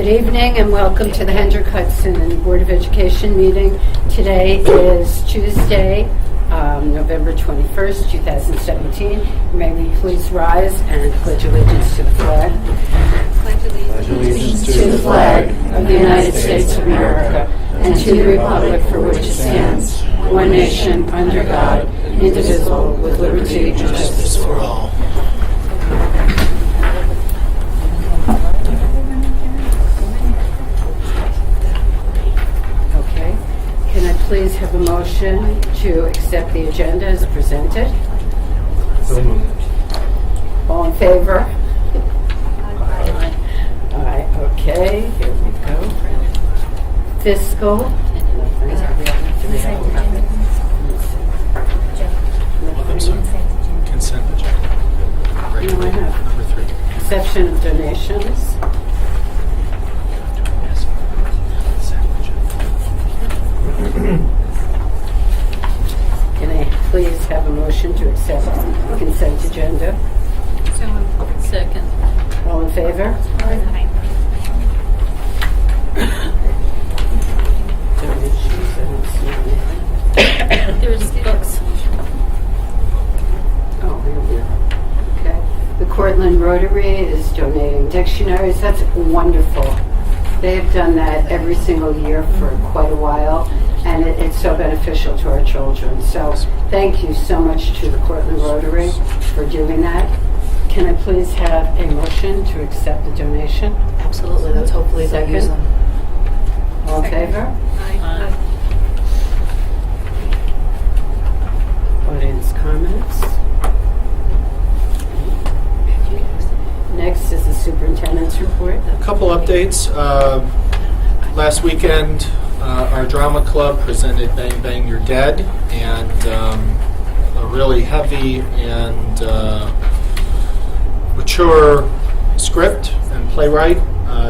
Good evening and welcome to the Hendrick Hudson Board of Education meeting. Today is Tuesday, November 21st, 2017. May we please rise and pledge allegiance to the flag. Pledge allegiance To the flag of the United States of America and to the republic for which it stands, one nation, under God, indivisible, with liberty and justice for all. Okay. Can I please have a motion to accept the agenda as presented? So moved. All in favor? Aye. Okay, here we go. Fiscal. I'm sorry. Consent agenda. Right. No, I have. Number 3. Exception of donations. Yes. Consent agenda. Can I please have a motion to accept the consent agenda? So moved. Second. All in favor? Donations, I don't see anything. There's books. Oh, here we are. Okay. The Cortland Rotary is donating dictionaries. That's wonderful. They've done that every single year for quite a while, and it's so beneficial to our children. So thank you so much to the Cortland Rotary for doing that. Can I please have a motion to accept the donation? Absolutely, that's hopefully they'll use them. All in favor? Aye. Audience comments? Next is the superintendent's report. A couple updates. Last weekend, our drama club presented Bang Bang You're Dead, and a really heavy and mature script and playwright.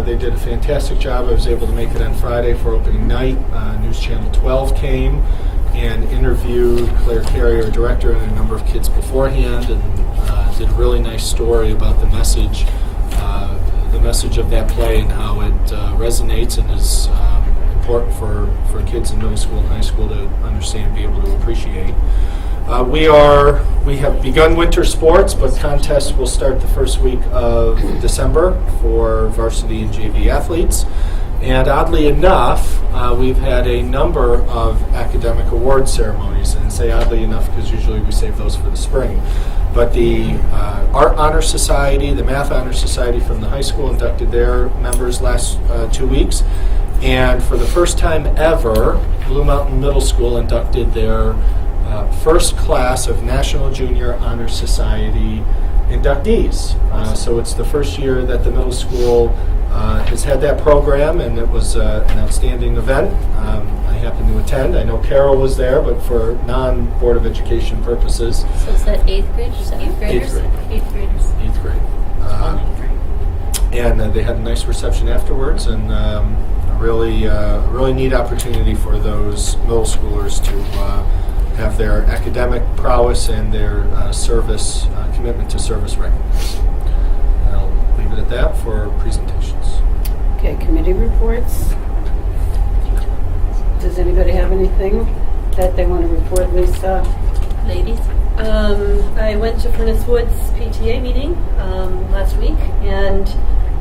They did a fantastic job. I was able to make it on Friday for opening night. News Channel 12 came and interviewed Claire Carey, our director, and a number of kids beforehand, and did a really nice story about the message of that play and how it resonates and is important for kids in middle school and high school to understand and be able to appreciate. We have begun winter sports, but contests will start the first week of December for varsity and JV athletes. And oddly enough, we've had a number of academic award ceremonies. And I say oddly enough because usually we save those for the spring. But the Art Honor Society, the Math Honor Society from the high school inducted their members last 2 weeks. And for the first time ever, Blue Mountain Middle School inducted their first class of National Junior Honor Society inductees. So it's the first year that the middle school has had that program, and it was an outstanding event. I happened to attend. I know Carol was there, but for non-Board of Education purposes. So is that 8th grade or 8th graders? 8th graders. 8th grade. And they had a nice reception afterwards, and a really neat opportunity for those middle schoolers to have their academic prowess and their service commitment to service recognized. I'll leave it at that for presentations. Okay, committee reports. Does anybody have anything that they want to report, Lisa? Ladies? I went to Furnace Woods PTA meeting last week, and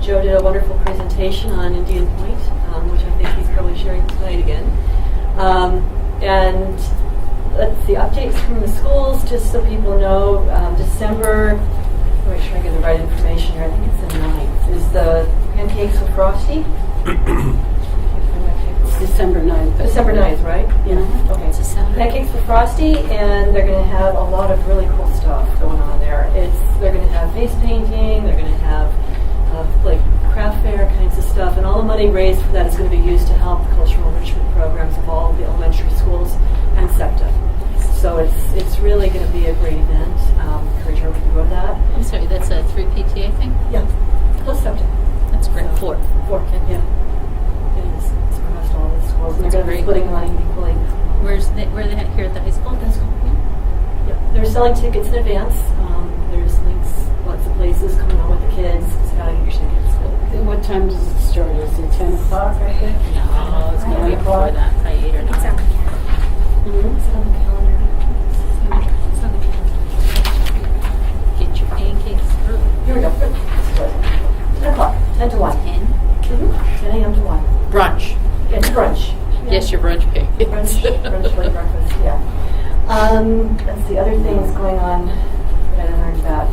Joe did a wonderful presentation on Indian Point, which I think he's probably sharing tonight again. And let's see, updates from the schools, just so people know. December, make sure I get the right information here. I think it's the 9th. Is the Pancakes with Frosty? December 9th. December 9th, right? Yeah. Okay. It's December. Pancakes with Frosty, and they're going to have a lot of really cool stuff going on there. They're going to have face painting. They're going to have like craft fair kinds of stuff, and all the money raised for that is going to be used to help the cultural enrichment programs of all the elementary schools and SEPTA. So it's really going to be a great event. Encourage everybody to go to that. I'm sorry, that's a 3 PTA thing? Yeah, plus SEPTA. That's great. So, 4. Yeah. It is. It's across all the schools. And That's they're going to be great. splitting money equally. Where are they here at the high school? That's cool. Yeah. They're selling tickets in advance. There's links, lots of places coming out with the kids. It's got to get your tickets. What time does it start? start? Is it 10 o'clock, I think? No, it's gonna be before that, probably 8 or 9. It's on the calendar. Mhm. Is it on the calendar? It's on the calendar. Get your pancakes early. Here we go. 10 o'clock, 10 to 1. 10? 10 a.m. to 1. Brunch. It's brunch. Yes, your brunch pancakes. Brunch for breakfast, yeah. Let's see, other things going on that I learned about.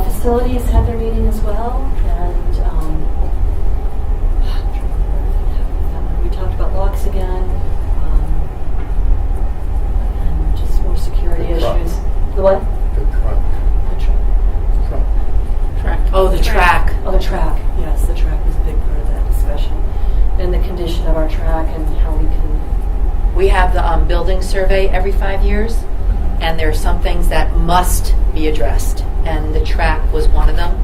Facilities had their meeting as well, and we talked about locks again, and just more security The truck. issues. The what? The truck. The truck. Track. Oh, the track. Oh, the track. Yes, the track was a big part of that discussion. And the condition of our track and how we can. We have the building survey every 5 years, and there are some things that must be addressed, and the track was one of them.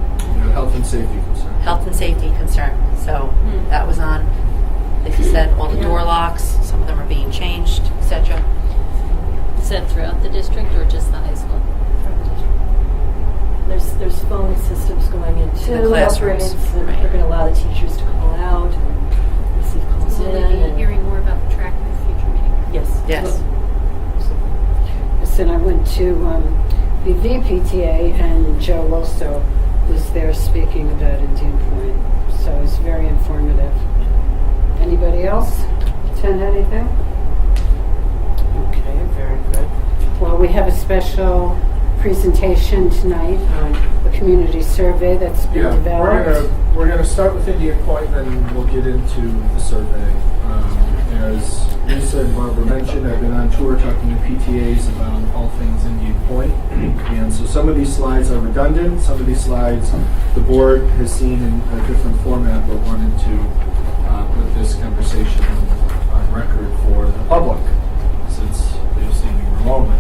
Health and safety concern. Health and safety concern. So that was on. Like you said, all the door locks, some of them are being changed, etc. Is that throughout the district or just the high school? There's phone systems going into the classrooms, upgrades that right. are going to allow the teachers to call out and receive calls Will in. we be and- hearing more about the track in the future meeting? Yes. Yes. Listen, I went to the VPTA, and Joe also was there speaking about Indian Point, so it was very informative. Anybody else attend anything? Okay, very good. Well, we have a special presentation tonight on the community survey that's been Yeah, developed. we're gonna start with Indian Point, then we'll get into the survey. As Lisa and Barbara mentioned, I've been on tour talking to PTAs about all things Indian Point, and so some of these slides are redundant. Some of these slides the board has seen in a different format, but wanted to put this conversation on record for the public, since they're standing room only.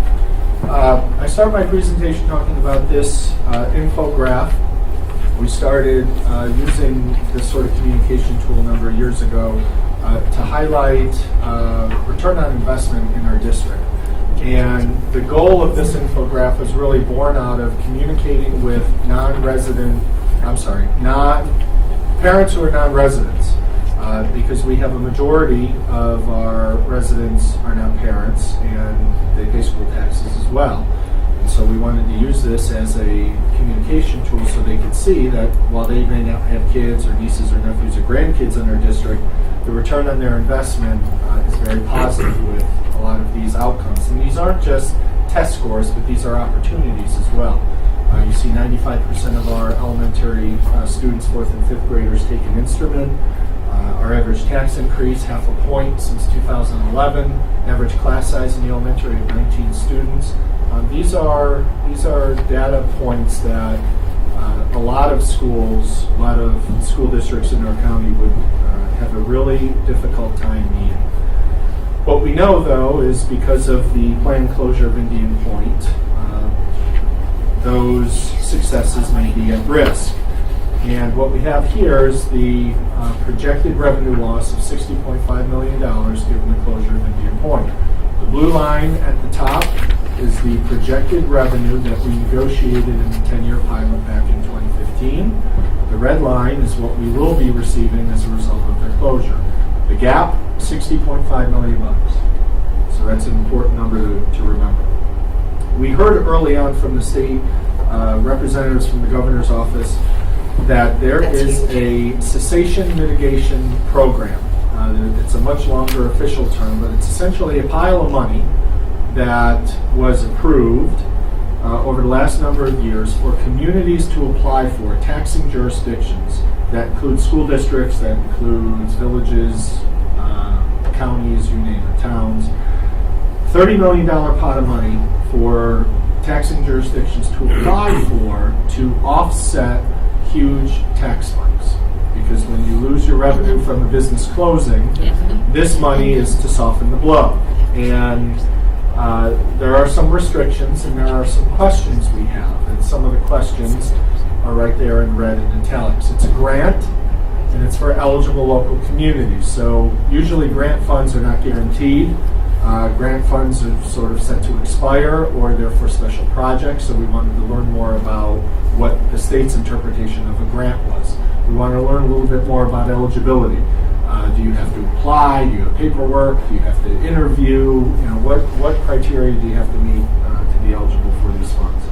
I start my presentation talking about this infograph. We started using this sort of communication tool a number of years ago to highlight return on investment in our district. And the goal of this infograph is really born out of communicating with parents who are non-residents. Because we have a majority of our residents are not parents, and they pay school taxes as well. And so we wanted to use this as a communication tool so they could see that while they may not have kids or nieces or nephews or grandkids in our district, the return on their investment is very positive with a lot of these outcomes. And these aren't just test scores, but these are opportunities as well. You see 95% of our elementary students, 4th and 5th graders, take an instrument. Our average tax increase, 0.5 point since 2011. Average class size in the elementary of 19 students. These are data points that a lot of school districts in our county would have a really difficult time meeting. What we know, though, is because of the planned closure of Indian Point, those successes may be at risk. And what we have here is the projected revenue loss of $60.5 million given the closure of Indian Point. The blue line at the top is the projected revenue that we negotiated in the 10-year pilot back in 2015. The red line is what we will be receiving as a result of their closure. The gap, $60.5 million. So that's an important number to remember. We heard early on from the state representatives from the governor's office that there is a cessation mitigation program. It's a much longer official term, but it's essentially a pile of money that was approved over the last number of years for communities to apply for, taxing jurisdictions. That includes school districts, that includes villages, counties, you name it, towns. $30 million pot of money for taxing jurisdictions to apply for to offset huge tax spikes. Because when you lose your revenue from a business closing, this money is to soften the blow. And there are some restrictions and there are some questions we have. And some of the questions are right there in red and italics. It's a grant and it's for eligible local communities. So usually grant funds are not guaranteed. Grant funds are sort of set to expire or they're for special projects. So we wanted to learn more about what the state's interpretation of a grant was. We want to learn a little bit more about eligibility. Do you have to apply? Do you have paperwork? Do you have to interview? What criteria do you have to meet to be eligible for these funds?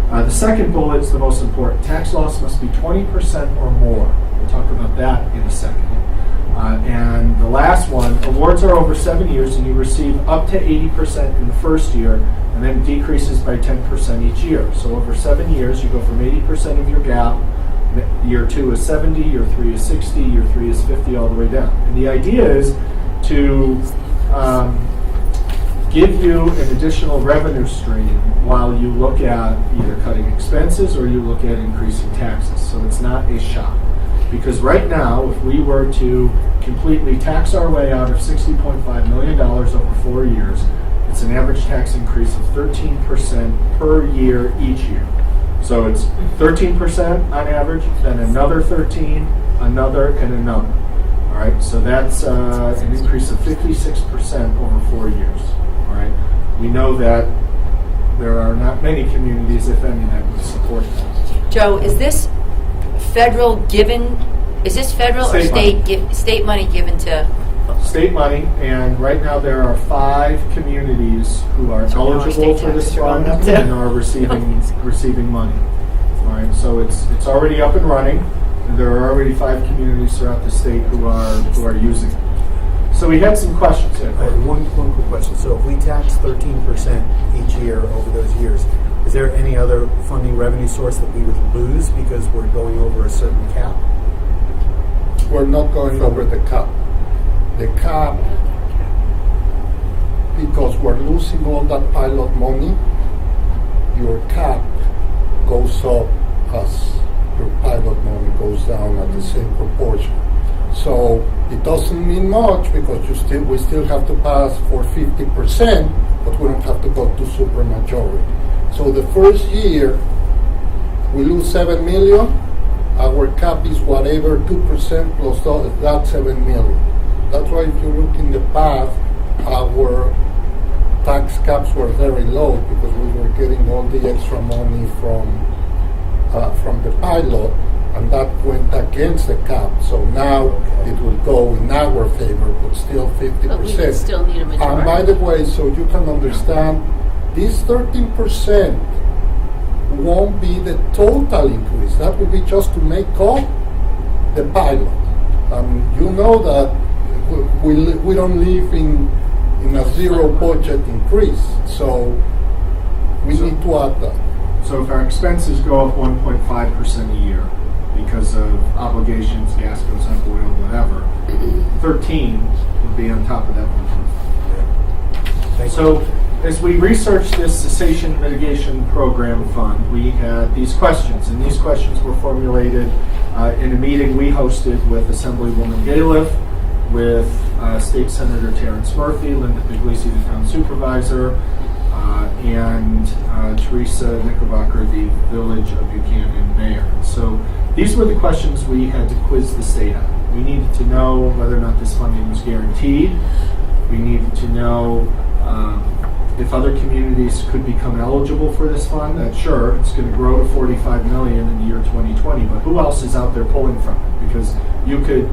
The second bullet is the most important. Tax loss must be 20% or more. We'll talk about that in a second. And the last one, awards are over 7 years and you receive up to 80% in the first year and then it decreases by 10% each year. So over 7 years, you go from 80% of your gap. Year 2 is 70, year 3 is 60, year 3 is 50, all the way down. And the idea is to give you an additional revenue stream while you look at either cutting expenses or you look at increasing taxes. So it's not a shock. Because right now, if we were to completely tax our way out of $60.5 million over 4 years, it's an average tax increase of 13% per year each year. So it's 13% on average, then another 13, another, and another. All right, so that's an increase of 56% over 4 years. All right, we know that there are not many communities, if any, that would support that. Joe, is this federal or state money given to? State money, and right now there are 5 communities who are eligible for this fund and are receiving money. All right, so it's already up and running, and there are already 5 communities throughout the state who are using it. So we had some questions here. One quick question. So if we tax 13% each year over those years, is there any other funding revenue source that we would lose because we're going over a certain cap? We're not going over the cap. The cap, because we're losing all that pilot money, your cap goes up as your pilot money goes down at the same proportion. So it doesn't mean much because we still have to pass for 50%, but we don't have to go to supermajority. So the first year we lose 7 million. Our cap is whatever 2% plus that 7 million. That's why if you look in the past, our tax caps were very low because we were getting all the extra money from the pilot, and that went against the cap. So now it will go in our favor, but still 50%. But we would still need a majority. And by the way, so you can understand, this 13% won't be the total increase. That will be just to make up the pilot. You know that we don't live in a zero budget increase, so we need to add that. So if our expenses go up 1.5% a year because of obligations, gas goes up, oil, whatever, 13 would be on top of that 1.5. So as we researched this cessation mitigation program fund, we had these questions, and these questions were formulated in a meeting we hosted with Assemblywoman Galef, with State Senator Terrence Murphy, Linda Puglisi, the town supervisor, and Teresa Knickerbocker, the Village of Buchanan mayor. So these were the questions we had to quiz the state on. We needed to know whether or not this funding was guaranteed. We needed to know if other communities could become eligible for this fund. That sure, it's going to grow to 45 million in the year 2020, but who else is out there pulling from it? Because you could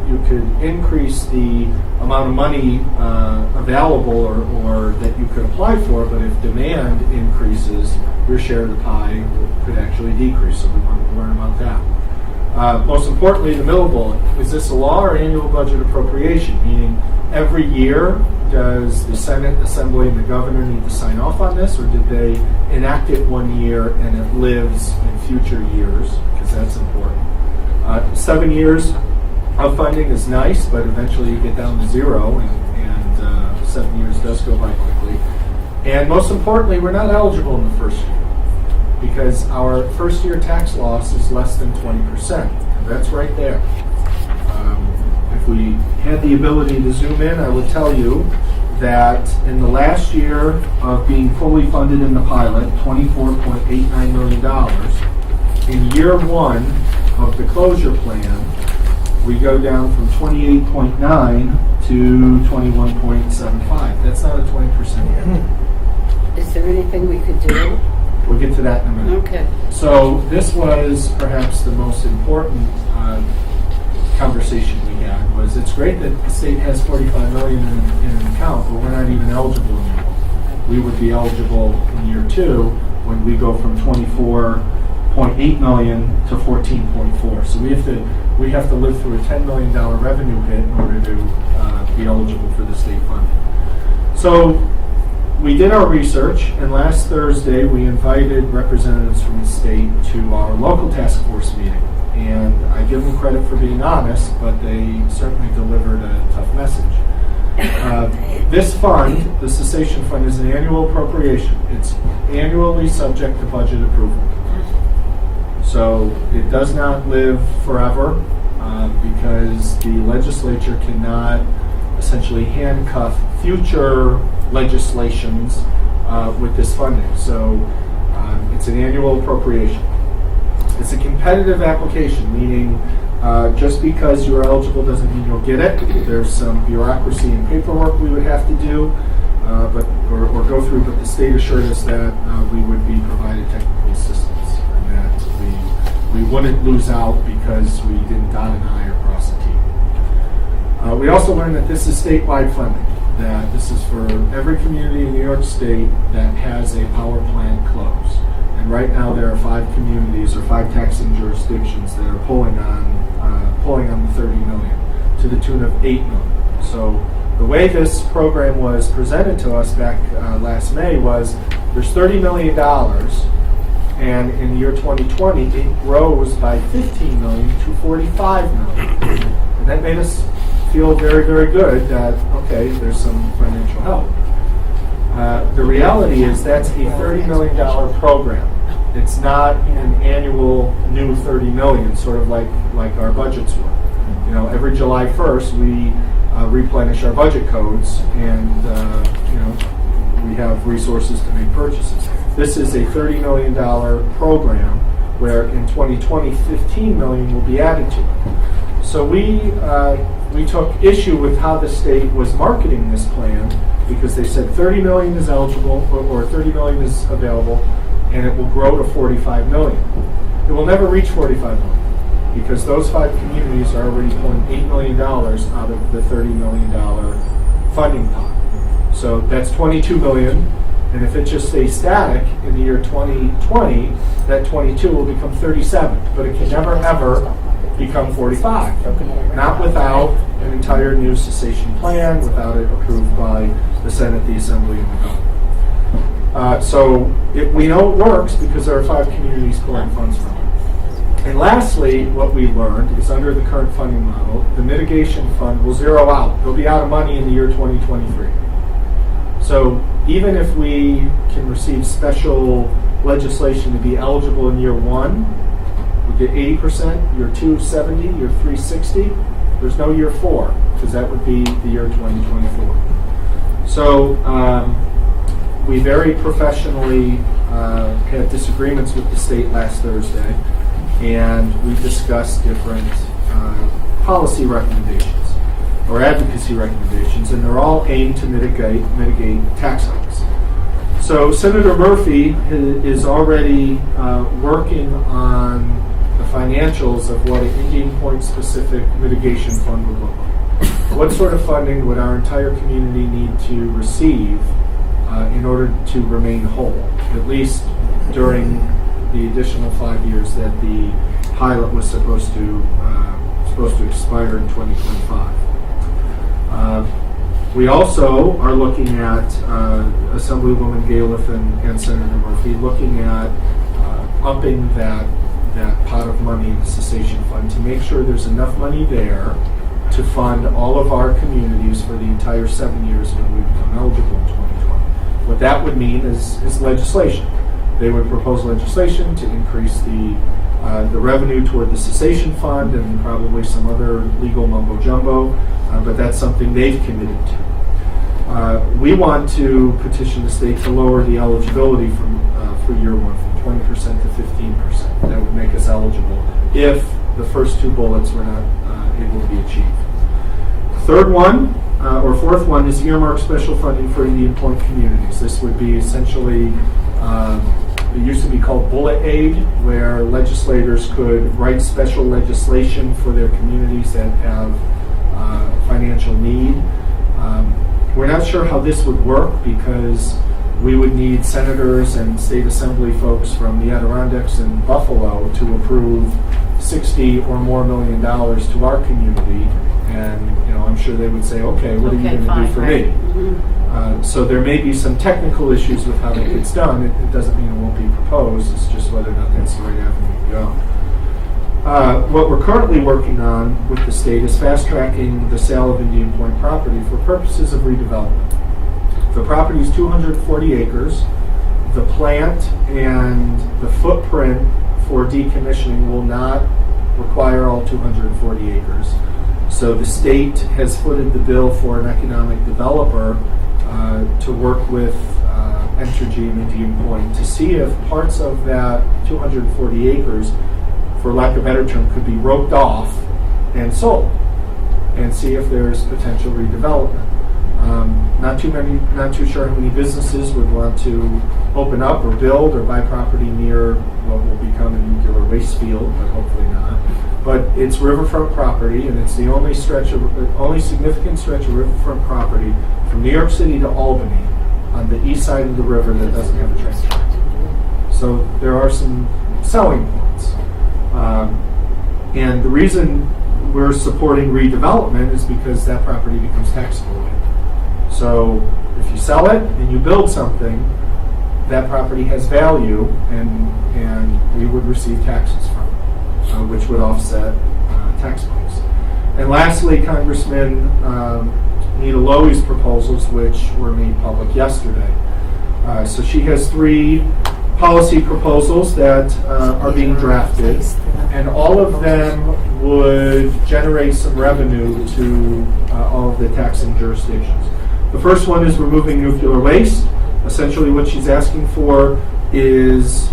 increase the amount of money available or that you could apply for, but if demand increases, your share of the pie could actually decrease. So we wanted to learn about that. Most importantly, the middle bullet, is this a law or annual budget appropriation? Meaning every year, does the Senate, Assembly, and the governor need to sign off on this, or did they enact it 1 year and it lives in future years? Because that's important. 7 years of funding is nice, but eventually you get down to 0, and 7 years does go by quickly. And most importantly, we're not eligible in the first year because our first year tax loss is less than 20%. And that's right there. If we had the ability to zoom in, I would tell you that in the last year of being fully funded in the pilot, $24.89 million, in year 1 of the closure plan, we go down from 28.9 to 21.75. That's not a 20% hit. Is there anything we could do? We'll get to that in a minute. Okay. So this was perhaps the most important conversation we had was, it's great that the state has 45 million in an account, but we're not even eligible in year one. We would be eligible in year two when we go from 24.8 million to 14.4. So we have to live through a $10 million revenue hit in order to be eligible for the state funding. So we did our research, and last Thursday we invited representatives from the state to our local task force meeting. And I give them credit for being honest, but they certainly delivered a tough message. This fund, the cessation fund, is an annual appropriation. It's annually subject to budget approval. So it does not live forever because the legislature cannot essentially handcuff future legislations with this funding. So it's an annual appropriation. It's a competitive application, meaning just because you're eligible doesn't mean you'll get it. There's some bureaucracy and paperwork we would have to do or go through, but the state assured us that we would be provided technical assistance and that we wouldn't lose out because we didn't dot an I or cross a T. We also learned that this is statewide funding, that this is for every community in New York State that has a power plant close. And right now there are 5 communities or 5 taxing jurisdictions that are pulling on the 30 million to the tune of 8 million. So the way this program was presented to us back last May was there's $30 million, and in the year 2020 it grows by 15 million to 45 million. And that made us feel very, very good that, okay, there's some financial help. The reality is that's a $30 million program. It's not an annual new 30 million, sort of like our budgets were. You know, every July 1st we replenish our budget codes, and we have resources to make purchases. This is a $30 million program where in 2020, 15 million will be added to it. So we took issue with how the state was marketing this plan, because they said 30 million is eligible, or 30 million is available, and it will grow to 45 million. It will never reach 45 million, because those 5 communities are already pulling $8 million out of the $30 million funding pot. So that's 22 million, and if it just stays static in the year 2020, that 22 will become 37, but it can never ever become 45. Not without an entire new cessation plan, without it approved by the Senate, the Assembly, and the government. So we know it works because there are 5 communities pulling funds from it. And lastly, what we learned is under the current funding model, the mitigation fund will zero out. It'll be out of money in the year 2023. So even if we can receive special legislation to be eligible in year 1, we get 80%, year 2, 70, year 3, 60. There's no year 4, because that would be the year 2024. So we very professionally had disagreements with the state last Thursday, and we discussed different policy recommendations or advocacy recommendations, and they're all aimed to mitigate tax hikes. So Senator Murphy is already working on the financials of what an Indian Point specific mitigation fund would look like. What sort of funding would our entire community need to receive in order to remain whole, at least during the additional 5 years that the pilot was supposed to expire in 2025. We also are looking at Assemblywoman Galiff and Senator Murphy looking at upping that pot of money in the cessation fund to make sure there's enough money there to fund all of our communities for the entire 7 years when we become eligible in 2020. What that would mean is legislation. They would propose legislation to increase the revenue toward the cessation fund and probably some other legal mumbo jumbo, but that's something they've committed to. We want to petition the state to lower the eligibility for year 1 from 20% to 15%. That would make us eligible if the first 2 bullets were not able to be achieved. Third one, or fourth one, is earmark special funding for Indian Point communities. This would be essentially it used to be called bullet aid, where legislators could write special legislation for their communities that have financial need. We're not sure how this would work because we would need senators and state assembly folks from the Adirondacks and Buffalo to approve $60 or more million to our community. And I'm sure they would say, okay, what are you going to do for me? So there may be some technical issues with how that gets done. It doesn't mean it won't be proposed. It's just whether or not that's the right avenue to go. What we're currently working on with the state is fast-tracking the sale of Indian Point property for purposes of redevelopment. The property is 240 acres. The plant and the footprint for decommissioning will not require all 240 acres. So the state has footed the bill for an economic developer to work with Entergy and Indian Point to see if parts of that 240 acres, for lack of a better term, could be roped off and sold, and see if there's potential redevelopment. Not too sure how many businesses would want to open up or build or buy property near what will become a nuclear waste field, but hopefully not. But it's riverfront property, and it's the only significant stretch of riverfront property from New York City to Albany on the east side of the river that doesn't have a train track. So there are some selling points. And the reason we're supporting redevelopment is because that property becomes taxable again. So if you sell it and you build something, that property has value, and we would receive taxes from it, which would offset tax base. And lastly, Congressman Nita Lowey's proposals, which were made public yesterday. So she has 3 policy proposals that are being drafted, and all of them would generate some revenue to all of the taxing jurisdictions. The first one is removing nuclear waste. Essentially what she's asking for is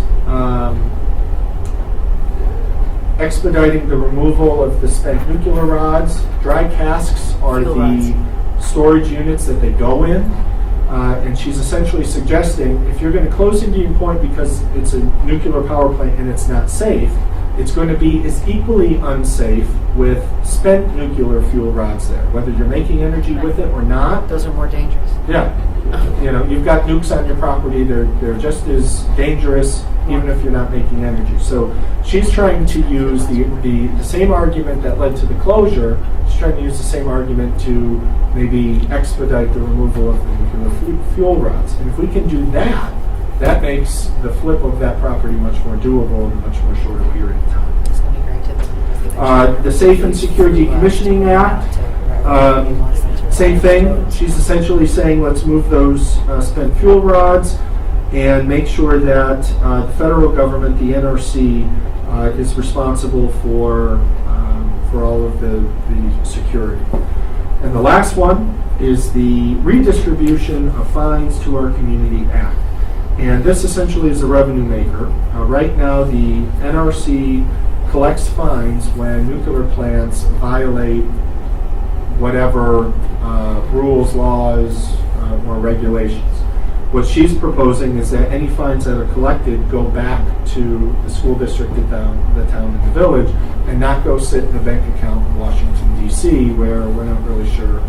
expediting the removal of the spent nuclear rods. Dry casks are the storage units that they go in. And she's essentially suggesting if you're going to close Indian Point because it's a nuclear power plant and it's not safe, it's going to be as equally unsafe with spent nuclear fuel rods there, whether you're making energy with it or not. Those are more dangerous. Yeah. You've got nukes on your property. They're just as dangerous even if you're not making energy. So she's trying to use the same argument that led to the closure. She's trying to use the same argument to maybe expedite the removal of the nuclear fuel rods. And if we can do that, that makes the flip of that property much more doable in a much more shorter period of time. It's going to be very typical. The Safe and Secure Decommissioning Act, same thing. She's essentially saying let's move those spent fuel rods and make sure that the federal government, the NRC, is responsible for all of the security. And the last one is the Redistribution of Fines to Our Community Act. And this essentially is a revenue maker. Right now, the NRC collects fines when nuclear plants violate whatever rules, laws, or regulations. What she's proposing is that any fines that are collected go back to the school district, the town, and the village, and not go sit in a bank account in Washington, D.C., where we're not really sure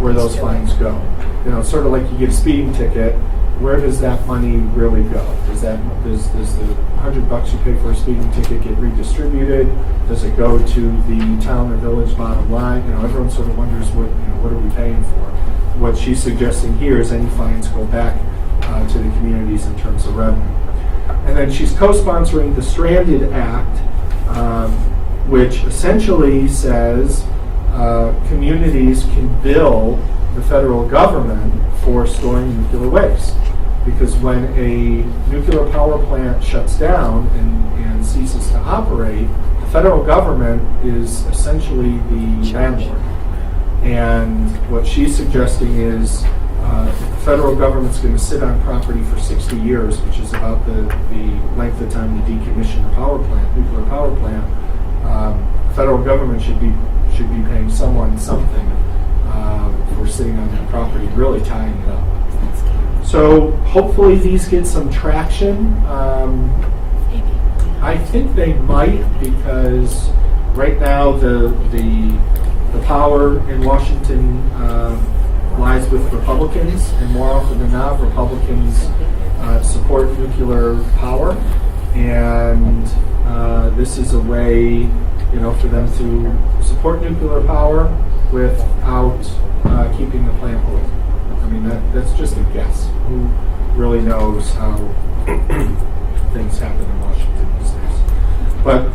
where those fines go. It's sort of like you get a speeding ticket. Where does that money really go? Does the $100 you pay for a speeding ticket get redistributed? Does it go to the town or village bottom line? Everyone sort of wonders what are we paying for? What she's suggesting here is any fines go back to the communities in terms of revenue. And then she's co-sponsoring the Stranded Act, which essentially says communities can bill the federal government for storing nuclear waste. Because when a nuclear power plant shuts down and ceases to operate, the federal government is essentially the landlord. And what she's suggesting is if the federal government's going to sit on property for 60 years, which is about the length of time to decommission a nuclear power plant, the federal government should be paying someone something for sitting on that property, really tying it up. So So hopefully these get some traction. I think they might, because right now the power in Washington lies with Republicans, and more often than not, Republicans support nuclear power, and this is a way, for them to support nuclear power without keeping the plant going. I mean, that's just a guess. Who really knows how things happen in Washington these days? But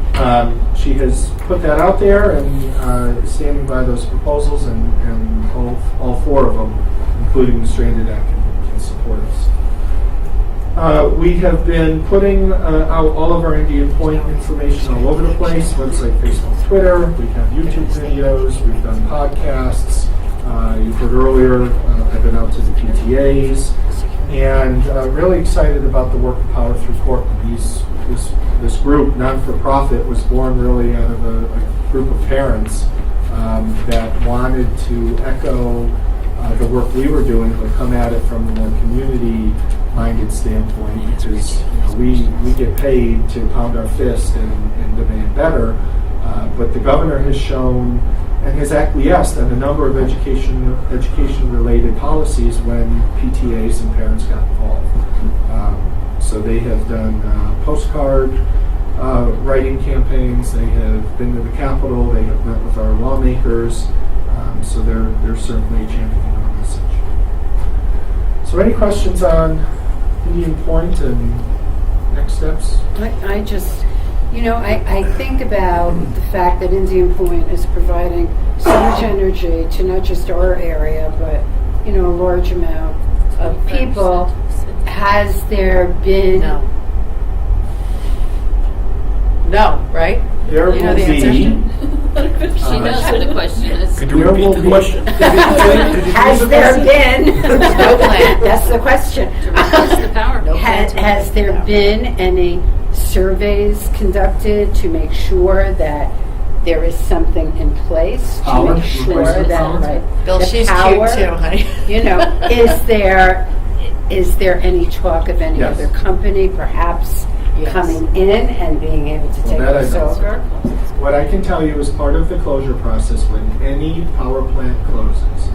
she has put that out there and is standing by those proposals, and all four of them, including the Stranded Act, can support us. We have been putting out all of our Indian Point information all over the place, website, Facebook, Twitter. We have YouTube videos. We've done podcasts. You heard earlier, I've been out to the PTAs, and really excited about the work of Power Through Cortland. This group, non-for-profit, was born really out of a group of parents that wanted to echo the work we were doing, but come at it from a more community-minded standpoint, because we get paid to pound our fist and demand better, but the governor has shown and has acquiesced on a number of education-related policies when PTAs and parents got involved. So they have done postcard writing campaigns. They have been to the Capitol. They have met with our lawmakers. So they're certainly championing our message. So any questions on Indian Point and next steps? I just, I think about the fact that Indian Point is providing so much energy to not just our area, but, a large amount of people. Has there been... No, right? There You know will the answer? be... She knows what the question is. Could you repeat the question? Has there been... No plan. That's the question. To replace the power. No plan. Has there been any surveys conducted to make sure that there is something in place to Power? make sure Replacement that power? right, Bill, the she's power, cute too, honey. is there any talk of any Yes. other company perhaps Yes. coming in and being able to take that I this know. over? What I can tell you is part of the closure process, when any power plant closes,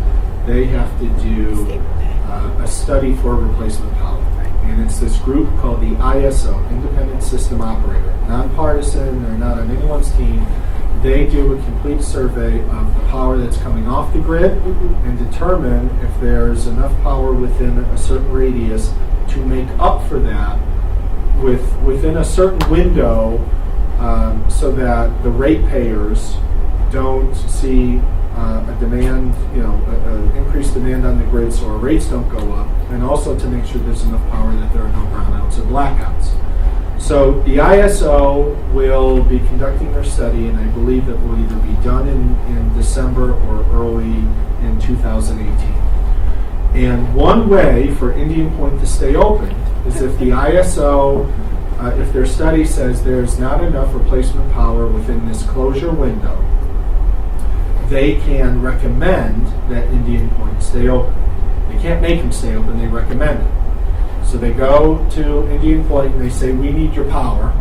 they have to do a study for replacement power. And it's this group called the ISO, Independent System Operator. Nonpartisan, they're not on anyone's team. They do a complete survey of the power that's coming off the grid and determine if there's enough power within a certain radius to make up for that within a certain window, so that the ratepayers don't see a demand, increased demand on the grid, so our rates don't go up, and also to make sure there's enough power that there are no brownouts or blackouts. So the ISO will be conducting their study, and I believe it will either be done in December or early in 2018. And one way for Indian Point to stay open is if the ISO, if their study says there's not enough replacement power within this closure window, they can recommend that Indian Point stay open. They can't make them stay open, they recommend it. So they go to Indian Point and they say, we need your power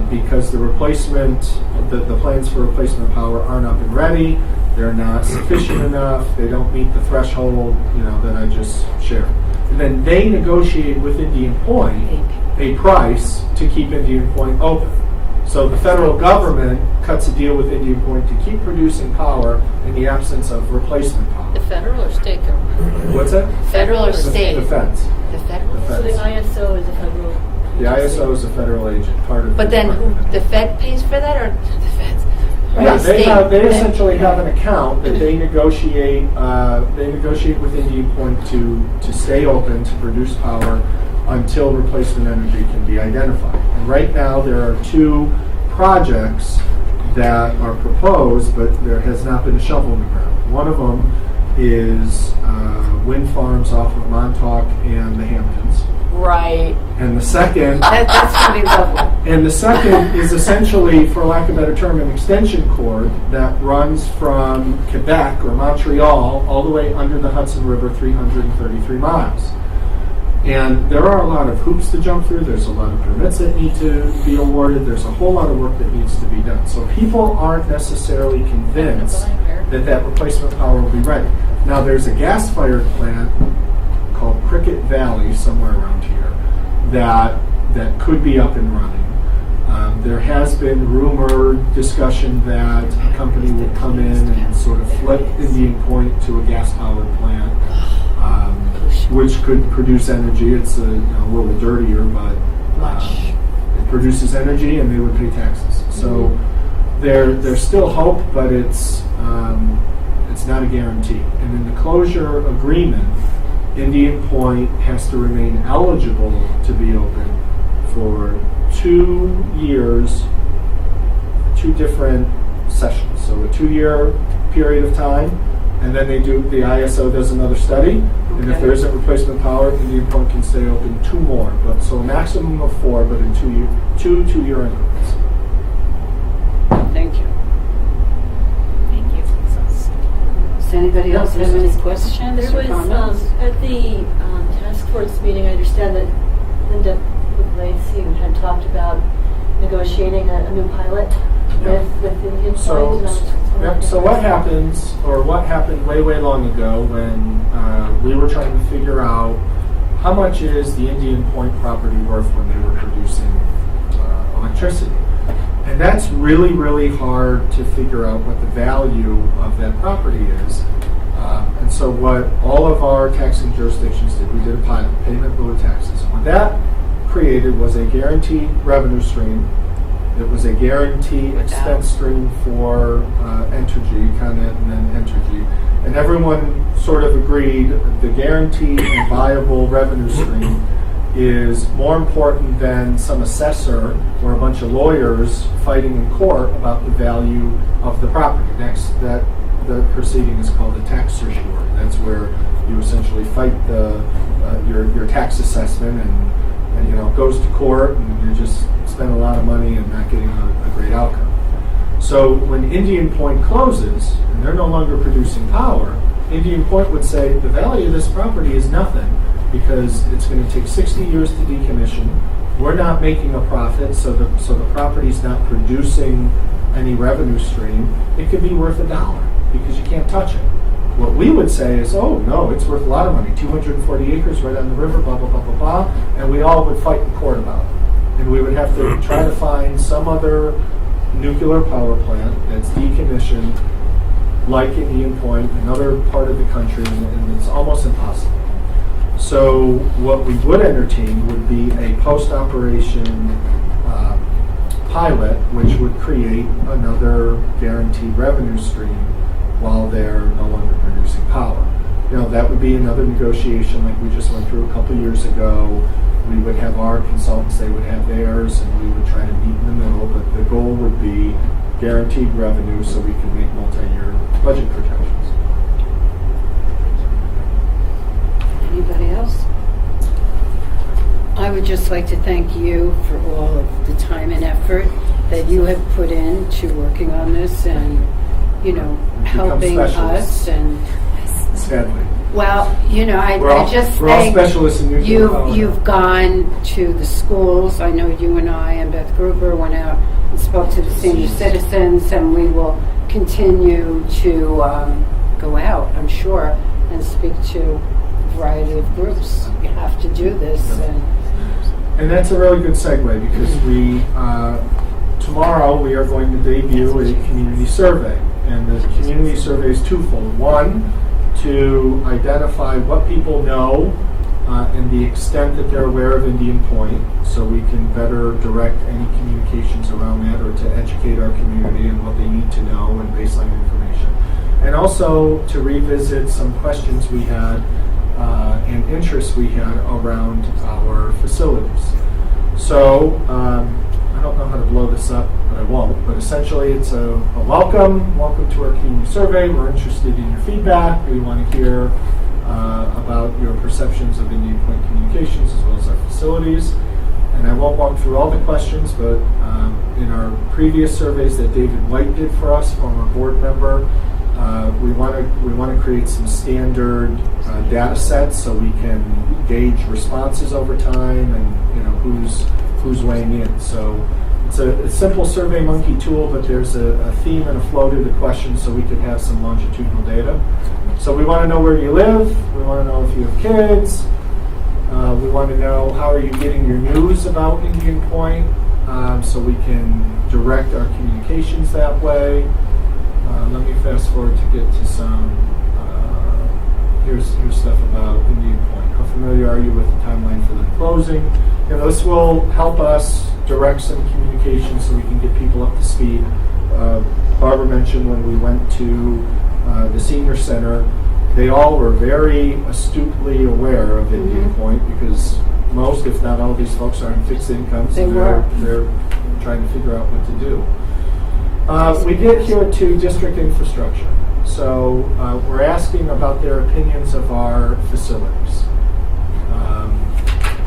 because the replacement, the plans for replacement power aren't up and ready, they're not sufficient enough, they don't meet the threshold, that I just shared. And then they negotiate with Indian Point a price to keep Indian Point open. So the federal government cuts a deal with Indian Point to keep producing power in the absence of replacement power. The federal or state government? What's that? Federal or state? The feds. The federal. The So the feds. ISO is a federal. The ISO is a federal agent, part of. But then Department. the Fed pays for that, or the Feds? Yeah, Or the they state? essentially have an account that they negotiate. They negotiate with Indian Point to stay open to produce power until replacement energy can be identified. And right now there are two projects that are proposed, but there has not been a shovel in the ground. One of them is wind farms off of Montauk and the Hamptons, Right. and the second. That's going to be lovely. And the second is essentially, for lack of a better term, an extension cord that runs from Quebec or Montreal all the way under the Hudson River, 333 miles. And there are a lot of hoops to jump through. There's a lot of permits that need to be awarded. There's a whole lot of work that needs to be done. So people aren't necessarily convinced that that replacement power will be ready. Now, there's a gas-fired plant called Cricket Valley, somewhere around here, that could be up and running. There has been rumored discussion that a company would come in and sort of flip Indian Point to a gas-powered plant, which could produce energy. It's a little dirtier, but it produces energy, and they would pay taxes. So there's still hope, but it's not a guarantee. And in the closure agreement, Indian Point has to remain eligible to be open for 2 years, 2 different sessions. So a 2-year period of time, and then the ISO does another study, and if there isn't replacement power, Indian Point can stay open 2 more. But so a maximum of 4, but in 2-year increments. Thank you. Thank you. Does anybody else have any questions There or was, comments? at the task force meeting, I understand that Linda Lacey had talked about negotiating a new pilot with Indian Point. So what happened way long ago when we were trying to figure out how much is the Indian Point property worth when they were producing electricity. And that's really hard to figure out what the value of that property is. And so what all of our taxing jurisdictions did, we did a pilot, payment in lieu of taxes. What that created was a guaranteed revenue stream. It was a guaranteed expense stream for Entergy, Con Ed and then Entergy. And everyone sort of agreed the guaranteed and viable revenue stream is more important than some assessor or a bunch of lawyers fighting in court about the value of the property. Next, the proceeding is called a tax certiorari. That's where you essentially fight your tax assessment, and it goes to court, and you just spend a lot of money and not getting a great outcome. So when Indian Point closes and they're no longer producing power, Indian Point would say the value of this property is nothing because it's going to take 60 years to decommission. We're not making a profit, so the property's not producing any revenue stream. It could be worth $1 because you can't touch it. What we would say is, oh no, it's worth a lot of money, 240 acres right on the river, blah, blah, blah, blah, blah, and we all would fight in court about it. And we would have to try to find some other nuclear power plant that's decommissioned, like Indian Point, another part of the country, and it's almost impossible. So what we would entertain would be a post-operation pilot, which would create another guaranteed revenue stream while they're no longer producing power. That would be another negotiation like we just went through a couple years ago. We would have our consultants, they would have theirs, and we would try to meet in the middle, but the goal would be guaranteed revenue so we can make multi-year budget projections. Anybody else? I would just like to thank you for all of the time and effort that you have put into working on this and, helping us. And Sadly. well, We're all think specialists in nuclear power. you've gone to the schools. I know you and I and Beth Gruber went out and spoke to the senior citizens, and we will continue to go out, I'm sure, and speak to a variety of groups. You have to do this. And that's a really good segue because tomorrow we are going to debut a community survey. And the community survey is twofold. One, to identify what people know and the extent that they're aware of Indian Point, so we can better direct any communications around that, or to educate our community on what they need to know and baseline information. And also to revisit some questions we had and interests we had around our facilities. So I don't know how to blow this up, but I won't. But essentially, it's a welcome. Welcome to our community survey. We're interested in your feedback. We want to hear about your perceptions of Indian Point Communications as well as our facilities. And I won't walk through all the questions, but in our previous surveys that David White did for us, former board member, We want to create some standard data sets so we can gauge responses over time and who's weighing in. So it's a simple SurveyMonkey tool, but there's a theme and a flow to the questions so we can have some longitudinal data. So we want to know where you live. We want to know if you have kids. We want to know how are you getting your news about Indian Point, so we can direct our communications that way. Let me fast forward to get to some. Here's stuff about Indian Point. How familiar are you with the timeline for the closing? This will help us direct some communication so we can get people up to speed. Barbara mentioned when we went to the senior center, they all were very astutely aware of Indian Point because most, if not all, of these folks are on fixed incomes. They and were. They're trying to figure out what to do. We get here to district infrastructure. So we're asking about their opinions of our facilities.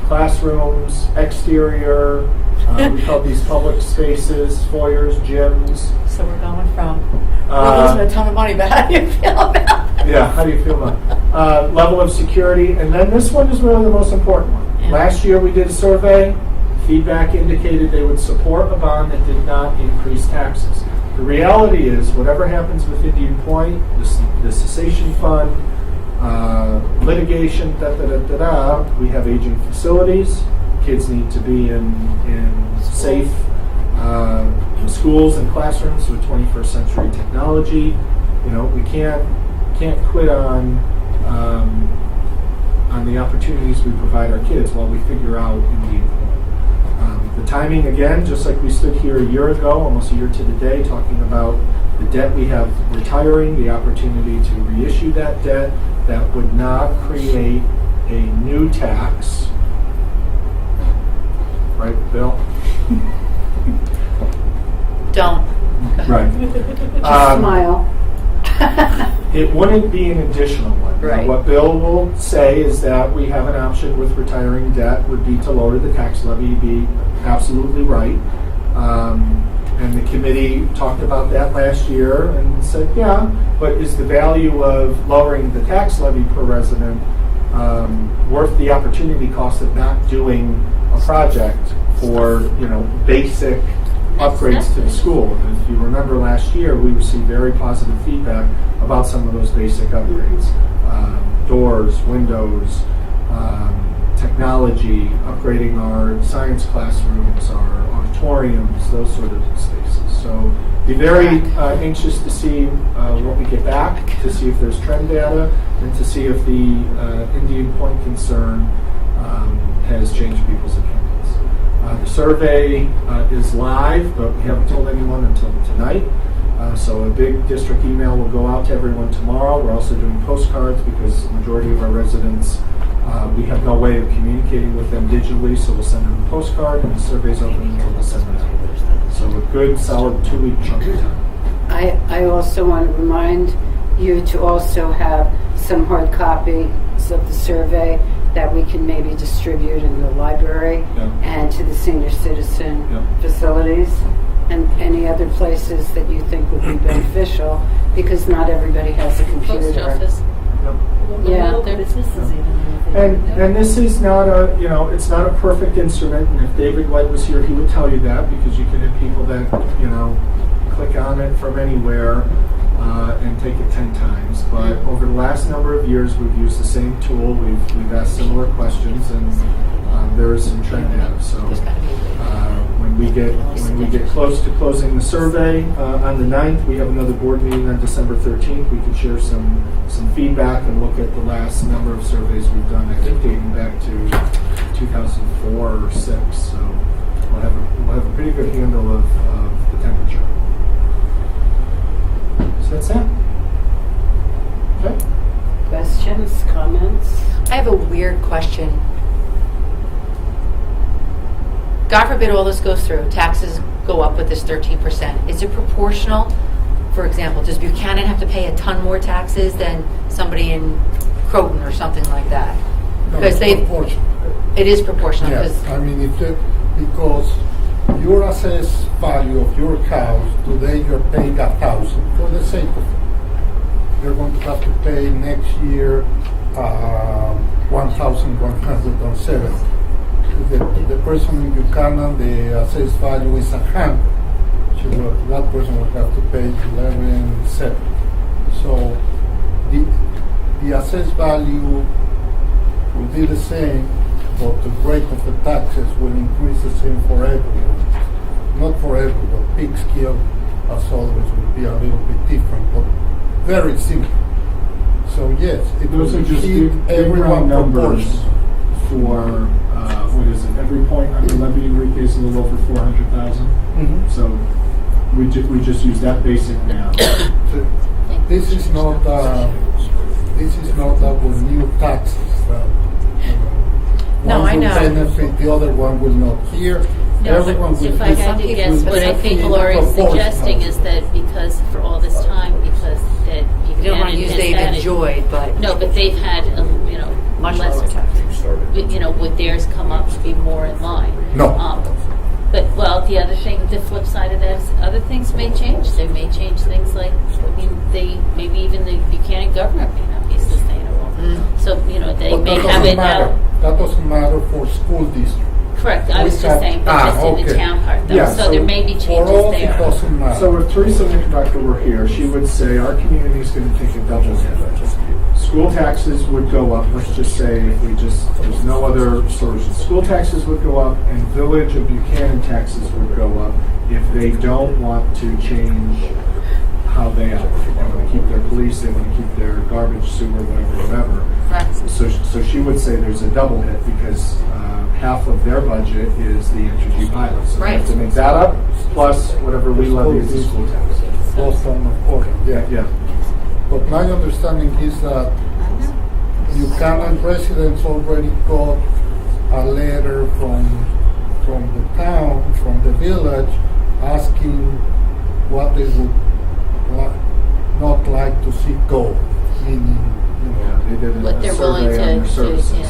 Classrooms, exterior, we call these public spaces, foyers, gyms. So we're going from, we're losing a ton of money, but how do you feel about that? Yeah, how do you feel about it? Level of security, and then this one is really the most important one. Yeah. Last year we did a survey. Feedback indicated they would support a bond that did not increase taxes. The reality is, whatever happens with Indian Point, the cessation fund, litigation, we have aging facilities. Kids need to be in safe schools and classrooms with 21st century technology. We can't quit on the opportunities we provide our kids while we figure out Indian Point. The timing, again, just like we stood here a year ago, almost a year to the day, talking about the debt we have retiring, the opportunity to reissue that debt that would not create a new tax. Right, Bill? Don't. Right. Just smile. It wouldn't be an additional one. Right. What Bill will say is that we have an option with retiring debt would be to lower the tax levy. He'd be absolutely right. And the committee talked about that last year and said, yeah, but is the value of lowering the tax levy per resident worth the opportunity cost of not doing a project for basic upgrades to the school? And if you remember last year, we received very positive feedback about some of those basic upgrades. Doors, windows, technology, upgrading our science classrooms, our auditoriums, those sort of spaces. So be very anxious to see what we get back, to see if there's trend data, and to see if the Indian Point concern has changed people's opinions. The survey is live, but we haven't told anyone until tonight. So a big district email will go out to everyone tomorrow. We're also doing postcards because the majority of our residents, we have no way of communicating with them digitally, so we'll send them a postcard, and the survey's open until the 7th. So a good, solid 2-week chunk of time. I also want to remind you to also have some hard copies of the survey that we can maybe distribute in the library and to the senior citizen facilities and any other places that you think would be beneficial, because not everybody has a computer. Post office. Yeah. Out there. Businesses even. And this is not it's not a perfect instrument. And if David White was here, he would tell you that, because you can have people that click on it from anywhere and take it 10 times. But over the last number of years, we've used the same tool. We've asked similar questions, and there is some trend data. So when we get close to closing the survey on the 9th, we have another board meeting on December 13th. We can share some feedback and look at the last number of surveys we've done, I think dating back to 2004 or 6. So we'll have a pretty good handle of the temperature. So that's it. Okay. Questions, comments? I have a weird question. God forbid all this goes through, taxes go up with this 13%. Is it proportional? For example, does Buchanan have to pay a ton more taxes than somebody in Croton or something like that? Because it is proportional. Yes, I mean, because your assessed value of your house, today you're paying 1,000 for the sake of it. they're going to have to pay next year $1,107. The person in Buchanan, the assessed value is 100. That person will have to pay 11.7. So the assessed value will be the same, but the rate of the taxes will increase the same for everyone. Not for everyone. Peekskill, as always, will be a little bit different, but very simple. So yes, it Those will are just keep big everyone round numbers proportional. for, what is it, every point under levy repays a little over 400,000. Mhm. So we just use that basic math. This is not our new taxes. No, one I will know. benefit, the other one will not. Here, No, everyone will. if I had to guess, what I think Lori's suggesting is that because for all this time, because that You don't want to Buchanan use has they've had it- enjoyed, but No, but they've had, much lesser lower taxes. would theirs come up to be more in line? No. But, well, the other thing, the flip side of that is other things may change. They may change things like, maybe even the Buchanan government may not be sustainable. So, they But may that have doesn't it matter. out. That doesn't matter for school district. Correct, I We was just have- saying, but just in the okay. town part though. Yeah, So so there may be For changes all, it there. doesn't matter. So if Teresa McIntyre were here, she would say our community is going to take a double hit. School taxes would go up. Let's just say there's no other solution. School taxes would go up, and Village of Buchanan taxes would go up if they don't want to change how they operate. They want to keep their police, they want to keep their garbage, sewer, whatever. Right. So she would say there's a double hit because half of their budget is the Entergy pilot. So they have to Right. make that up plus whatever we levy as the school tax. Boston, of course, yeah. Yeah. But my understanding is that Buchanan residents already got a letter from the town, from the village, asking what they would not like to see go, meaning, Yeah, they did What a they're willing survey on their to, services.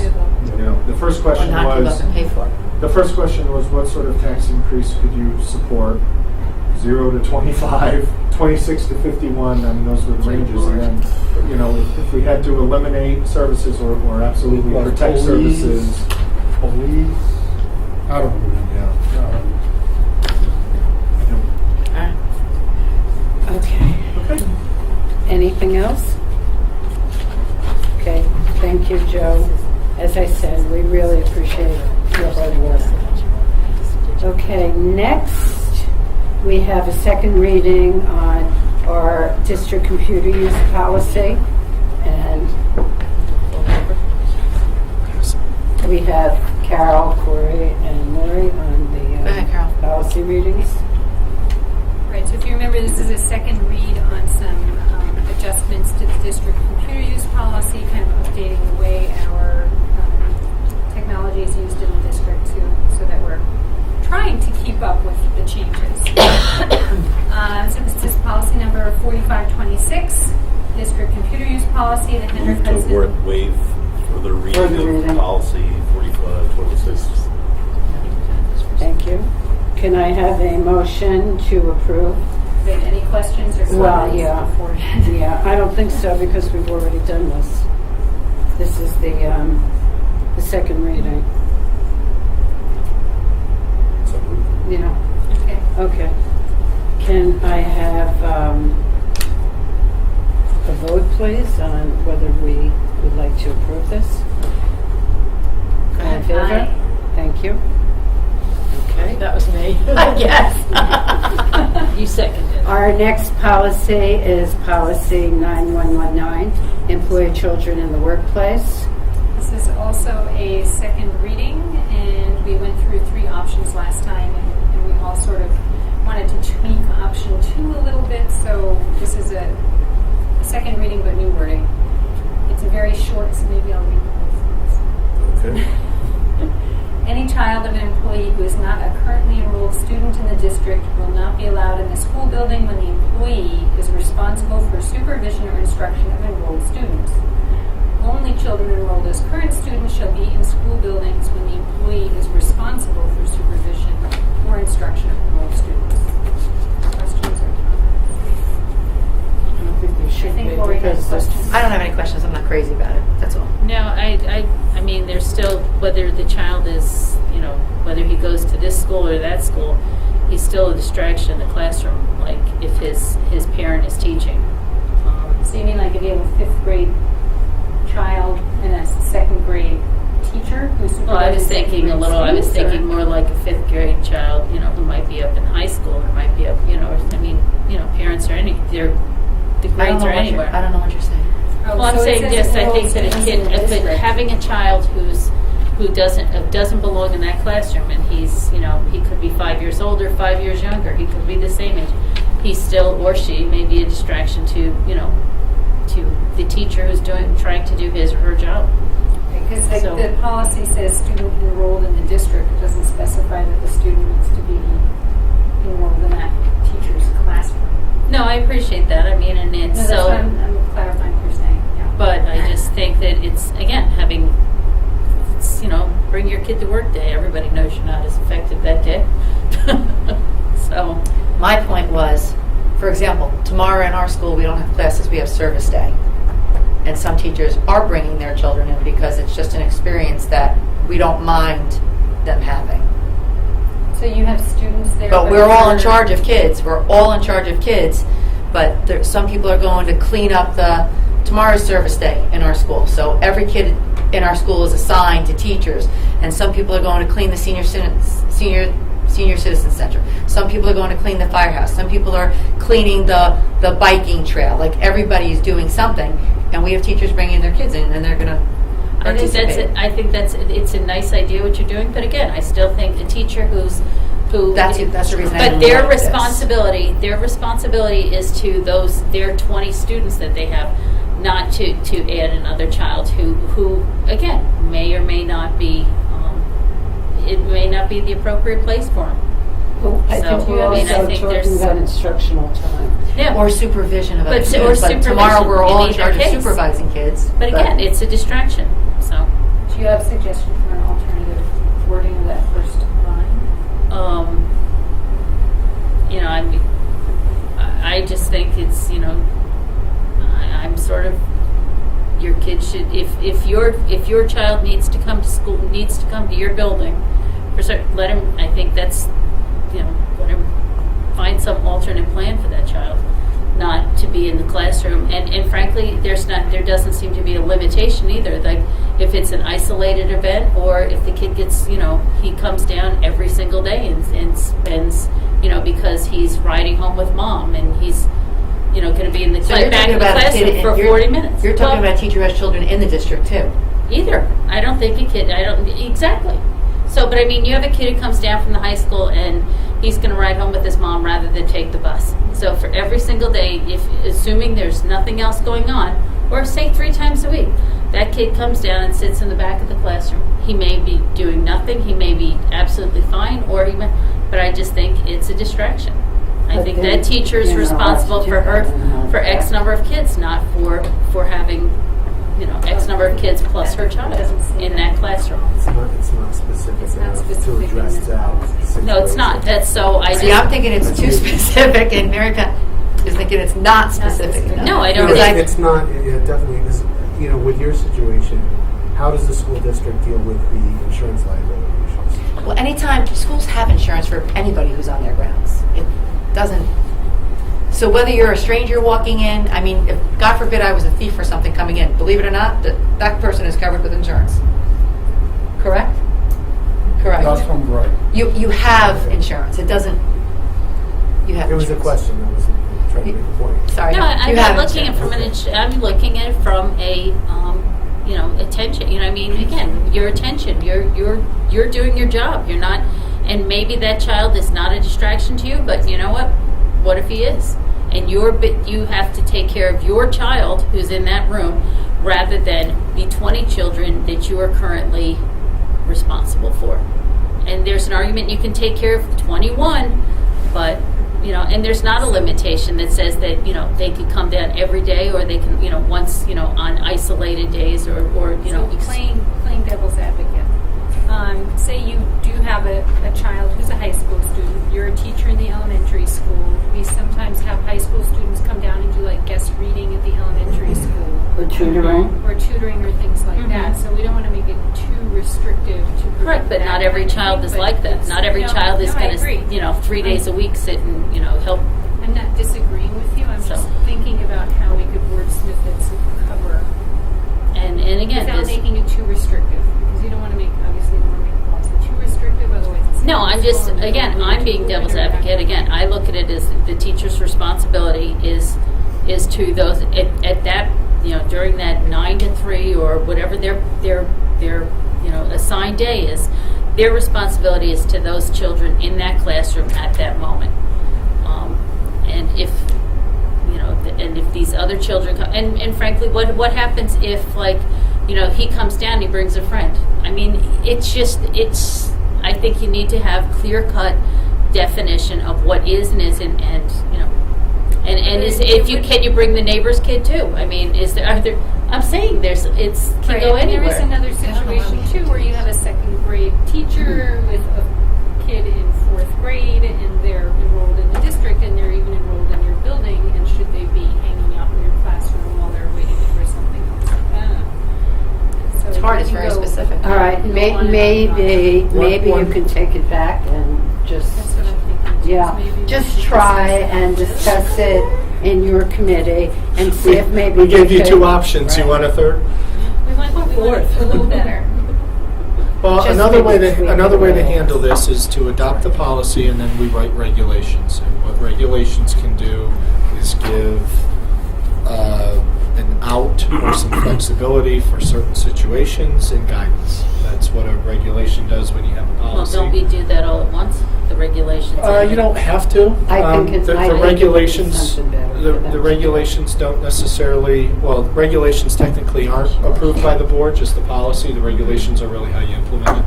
The first Or question not give up was, and pay for it. what sort of tax increase could you support? 0 to 25, 26 to 51, I mean, those were the ranges. And then, if we had to eliminate services or absolutely Like protect police. services. police, I don't know. Okay. Okay. Anything else? Okay, thank you, Joe. As I said, we really appreciate your hard work. Okay, next, we have a second reading on our district computer use policy. And we have Carol, Corey, and Lori on the Go ahead, Carol. policy readings. Right, so if you remember, this is a second read on some adjustments to the district computer use policy, kind of updating the way our technology is used in the district so that we're trying to keep up with the changes. So this is policy number 4526, district computer use policy, the Hendrick Move to Hudson. waive further Further reading reading. of policy 4526. Thank you. Can I have a motion to approve? Wait, any questions or Well, comments yeah. beforehand? Yeah, I don't think so because we've already done this. This is the second reading. Yeah, Okay. okay. Can I have a vote, please, on whether we would like to approve this? All in favor? Aye. Thank you. Okay. That was me, I guess. You seconded. Our next policy is policy 9119, employee children in the workplace. This is also a second reading, and we went through three options last time, and we all sort of wanted to tweak option 2 a little bit, so this is a second reading but new wording. It's a very short, so maybe I'll read the whole thing. Okay. Any child of an employee who is not a currently enrolled student in the district will not be allowed in the school building when the employee is responsible for supervision or instruction of enrolled students. Only children enrolled as current students shall be in school buildings when the employee is responsible for supervision or instruction of enrolled students. Questions or comments? I don't think there should think be Lori has because child is, whether he goes to this school or that school, he's still a distraction in the classroom, like if his parent is teaching. So you mean like if you have a 5th grade child and a 2nd grade teacher who's Well, I was supervising thinking I was students, thinking or- more like a 5th grade child, who might be up in high school or might be up, parents are the grades are anywhere. I don't know what you're saying. Oh, Well, I'm so it saying, says yes, I enrolled think that a students kid, in the district. having a child who doesn't belong in that classroom, and he could be 5 years older, 5 years younger, he could be the same age. He still, or she, may be a distraction to the teacher who's trying to do his or her job. Because So- the policy says student enrolled in the district. It doesn't specify that the student needs to be enrolled in that teacher's classroom. No, I appreciate that. I mean, and No, it's that's so. what I'm clarifying what you're saying. Yeah. But I just think that it's, again, bring your kid to work day. Everybody knows you're not as effective that day. So, My point was, for example, tomorrow in our school, we don't have classes, we have service day. And some teachers are bringing their children in because it's just an experience that we don't mind them having. So you have students there. But we're all in they're- charge of kids. We're all in charge of kids. But some people are going to clean up tomorrow's service day in our school. So every kid in our school is assigned to teachers. And some people are going to clean the senior citizen center. Some people are going to clean the firehouse. Some people are cleaning the biking trail. Like everybody's doing something. And we have teachers bringing their kids in, and they're going to participate. I think it's a nice idea what you're doing. But again, I still think a teacher who. That's the reason I But didn't their like this. responsibility is to their 20 students that they have, not to add another child who again may or may not be. It may not be the appropriate place for them. Well, I So, think we're I mean, I also think talking there's about some- instructional time. Yeah. Or supervision of other But- or students. But supervision tomorrow we're all in in charge either of case. supervising kids. But again, it's a distraction. So. Do you have a suggestion for an alternative wording of that first line? I just think it's, I'm sort of, your kid should, if your child needs to come to school, needs to come to your building, let him, I think that's, let him find some alternate plan for that child, not to be in the classroom. And frankly, there doesn't seem to be a limitation either. Like if it's an isolated event, or if the kid gets, he comes down every single day and spends, because he's riding home with mom and he's, going to be in the So you're back talking in the about a classroom kid, for you're- 40 minutes. You're talking Well, about a teacher who has children in the district too. Either. I don't think a kid, exactly. So, but I mean, you have a kid who comes down from the high school and he's going to ride home with his mom rather than take the bus. So for every single day, assuming there's nothing else going on, or say 3 times a week, that kid comes down and sits in the back of the classroom. He may be doing nothing, he may be absolutely fine, but I just think it's a distraction. I But think then, that teacher is responsible for X that. number of kids, not for having, X number of kids plus her child in that classroom. It's not specific It's not enough specific to in address this that policy. No, it's not. That's so I See, just. I'm thinking it's too specific, and Mary Pat is thinking it's not specific specific. enough. No, I don't Because think- It's not, it definitely is, with your situation, how does the school district deal with the insurance liability issues? Well, anytime schools have insurance for anybody who's on their grounds, it doesn't. So whether you're a stranger walking in, I mean, if God forbid I was a thief or something coming in, believe it or not, that person is covered with insurance. Correct? Correct. That's from right. You have insurance. It doesn't. You have. It was a insurance. question, I was trying to make a point. Sorry. No, I'm you not have looking at it from insurance. I'm looking at it from a, attention. I mean, again, your attention. You're doing your job. You're not, and maybe that child is not a distraction to you. But you know what? What if he is? And you have to take care of your child who's in that room, rather than the 20 children that you are currently responsible for. And there's an argument you can take care of 21, but and there's not a limitation that says that they could come down every day, or they can once on isolated days, or So playing devil's advocate. Say you do have a child who's a high school student. You're a teacher in the elementary school. We sometimes have high school students come down and do like guest reading at the elementary school. Or tutoring. or tutoring or things like that. So we don't want to make it too restrictive to prevent Correct, but that not every kind of child thing, is but like that. it's- Not every no, child is no, I going agree. to, 3 days a week sit and, help. I'm not disagreeing with you. I'm just So. thinking about how we could wordsmith it to cover And again, without this, making it too restrictive, because you don't want to make, obviously, you don't want to make the policy too restrictive, otherwise it's. no, I'm just, not again, I'm being devil's advocate. Again, I look at it as the teacher's responsibility is to those, at that, during that 9 to 3 or whatever their assigned day is, their responsibility is to those children in that classroom at that moment. And if, and if these other children come, and frankly, what happens if, he comes down, he brings a friend? I mean, I think you need to have clear-cut definition of what is and isn't, and can you bring the neighbor's kid too? I mean, I'm saying can Right, go and anywhere. there is another situation too, where you have a second grade teacher with a kid in 4th grade, and they're enrolled in the district, and they're even enrolled in your building, and should they be hanging out in your classroom while they're waiting for something else like that? So It's hard, you it's can very go- specific. All right, go on and on and on. maybe you One- can take it back and just, That's what I'm thinking. too, yeah, is maybe we just should try discuss and this. discuss it in your committee and see if maybe We gave you could- 2 options. You want a third? We want it a little better. Well, Just another way maybe tweak it to a little. handle this is to adopt the policy and then we write regulations. And what regulations can do is give an out or some flexibility for certain situations and guidance. That's what a regulation does when you have a Well, policy. don't we do that all at once? The regulations. You don't have to. I think it's- the I think it would be regulations. something better for The them to do. regulations don't necessarily. Well, regulations technically aren't approved by the board. Just the policy. The regulations are really how you implement it.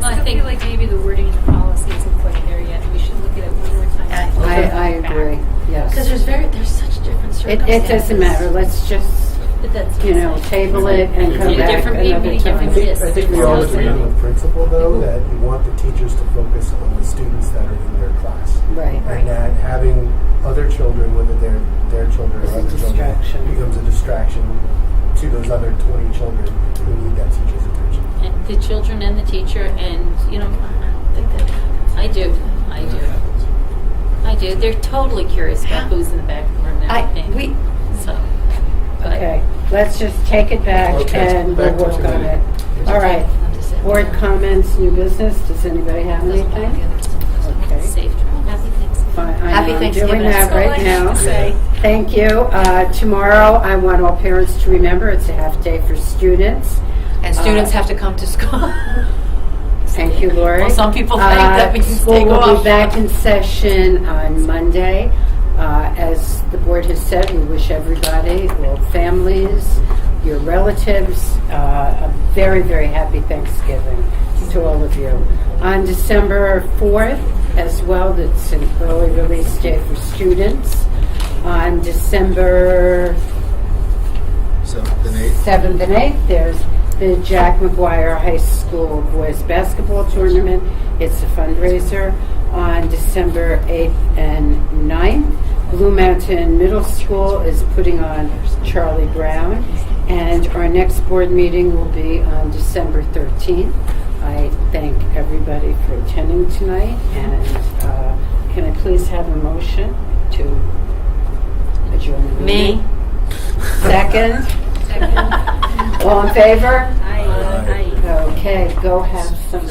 I I still think- feel like maybe the wording in the policy isn't quite there yet. We should look at it one more time. I agree, Because yes. there's such different circumstances. It doesn't matter, let's just, But that's table it and come Maybe back different another people, time. different yes. I think we all agree on the principle, though, that you want the teachers to focus on the students that are in their class. Right. And that having other children, whether they're their children It's or a other children, distraction. becomes a distraction to those other 20 children who need that teacher's attention. And the children and the teacher, and I think that I do. They're totally curious about who's in the back of the room now. So. but- Okay, let's just take it back Okay, and we'll back to work on committee. it. All right, board comments, new business, does anybody have anything? Okay. Safe travel. Happy Thanksgiving. Fine, I Happy know, I'm Thanksgiving. doing that That's all I right have now. to say. Thank you. Tomorrow, I want all parents to remember it's a half day for students. And students have to come to school. Thank you, Lori. Well, some people think that means School take will off. be back in session on Monday. As the board has said, we wish everybody, all families, your relatives, a very, very happy Thanksgiving to all of you. On December 4th, as well, that's an early release day for students. On December 7th and 8th. 7th and 8th, there's the Jack McGuire High School Boys Basketball Tournament. It's a fundraiser. On December 8th and 9th, Blue Mountain Middle School is putting on Charlie Brown. And our next board meeting will be on December 13th. I thank everybody for attending tonight. And can I please have a motion to adjourn the meeting? Me. Second? All in favor? Aye. Okay, go have some.